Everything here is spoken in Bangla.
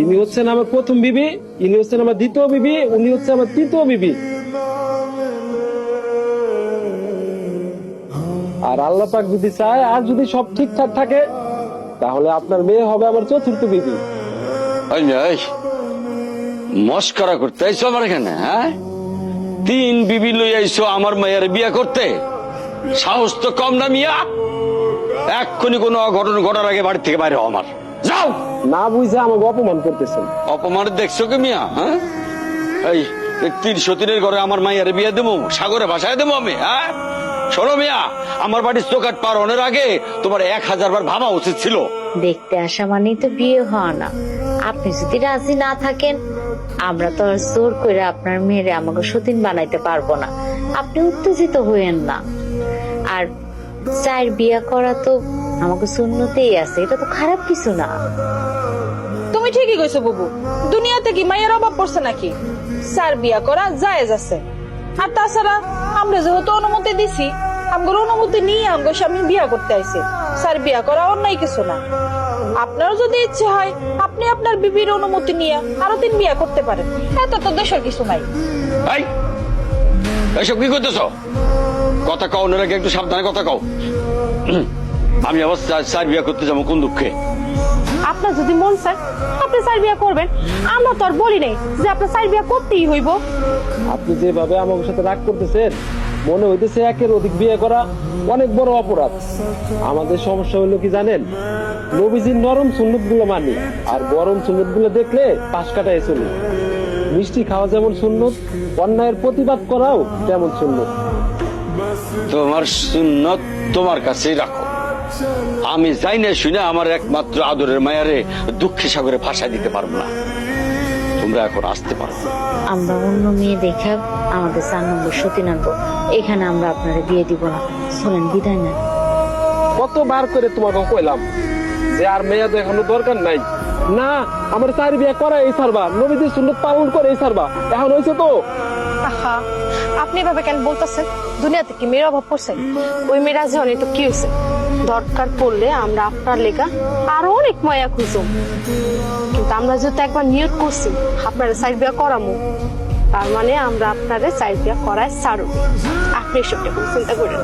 ইনি হচ্ছেন আমার প্রথম বিবি, ইনি হচ্ছেন আমার দ্বিতীয় বিবি, উনি হচ্ছে আমার তৃতীয় বিবি। আর আল্লাহ পাক যদি চায় আর যদি সব ঠিকঠাক থাকে তাহলে আপনার মেয়ে হবে আমার চতুর্থ বিবি। মস্করা করতে আইসো আমার এখানে, হ্যাঁ? 3 বিবি লই আইসো আমার মেয়ের বিয়ে করতে? সাহস তো কম না মিয়া। এক্ষুনি কোনো অঘটন ঘটার আগে বাড়ি থেকে বাইরে হও আমার। যাও। না বুঝে আমাকে অপমান করতেছেন। অপমান দেখছো কি মিয়া? হ্যাঁ, এই 303-এর ঘরে আমার মায়ের বিয়ে দেবো, সাগরে ভাসায় দেবো আমি? হ্যাঁ, শোনো মিয়া, আমার বাড়ির চৌকাঠ পার হওয়ার আগে তোমার 1000 বার ভাবা উচিত ছিল। দেখতে আসা মানেই তো বিয়ে হওয়া না। আপনি যদি রাজি না থাকেন আমরা তো আর জোর করে আপনার মেয়েরে আমাকে সতীন বানাইতে পারবো না। আপনি উত্তেজিত হইেন না। আর চার বিয়ে করা তো আমাকে সুন্নতেই আছে, এটা তো খারাপ কিছু না। তুমি ঠিকই কইছো বুবু, দুনিয়াতে কি মায়ের অভাব পড়ছে নাকি? চার বিয়া করা জায়েজ আছে। আর তাছাড়া আমরা যেহেতু অনুমতি দিছি, আমগোর অনুমতি নিয়ে আমগো স্বামী বিয়া করতে আইছে। চার বিয়া করা অন্যায় কিছু না। আপনারও যদি ইচ্ছে হয় আপনি আপনার বিবির অনুমতি নিয়ে আরো 3 বিয়া করতে পারেন, এত তো দেশের কিছু নাই। এসব কি করতেছ? কথা কও, নাকি একটু সাবধানে কথা কও। আমি আবার 4 বিয়া করতে যাবো কোন দুঃখে? আপনার যদি মন চায় আপনি 4 বিয়া করবেন, আমরা তো আর বলি নাই যে আপনার 4 বিয়া করতেই হইব। আপনি যেভাবে আমার সাথে রাগ করতেছেন মনে হইতেছে একের অধিক বিয়ে করা অনেক বড় অপরাধ। আমাদের সমস্যা হলো কি জানেন, নবীজির নরম সুন্নত গুলো মানি আর গরম সুন্নত গুলো দেখলে পাশ কাটায় চলি। মিষ্টি খাওয়া যেমন সুন্নত, অন্যায়ের প্রতিবাদ করাও তেমন সুন্নত। তোমার সুন্নত তোমার কাছেই রাখো। আমি যাই না শুনে আমার একমাত্র আদরের মায়ারে দুঃখে সাগরে ভাসায় দিতে পারবো না। তোমরা এখন আসতে পারো। আমরা অন্য মেয়ে দেখে আমাদের 4 নম্বর সতীন আনবো, এখানে আমরা আপনারা বিয়ে দিব না। চলেন বিদায় নেন। কতবার করে তোমাকে কইলাম যে আর মেয়ে দেখানো দরকার নাই, না আমার 4 বিয়ে করা এই সারবা, নবীজির সুন্নত পালন করে এই সারবা। এখন হয়েছে তো। আহা, আপনি এভাবে কেন বলতেছেন? দুনিয়াতে কি মেয়ের অভাব পড়ছে? ওই মেয়ে রাজি হলে তো কি হয়েছে? দরকার পড়লে আমরা আপনার লেখা আরো অনেক মায়া খুঁজব, কিন্তু আমরা যেহেতু একবার নিয়ত করছি আপনারা 4 বিয়া করামু, তার মানে আমরা আপনারে 4 বিয়া করায় ছাড়ব। আপনি এসবটা কোনো চিন্তা করেন।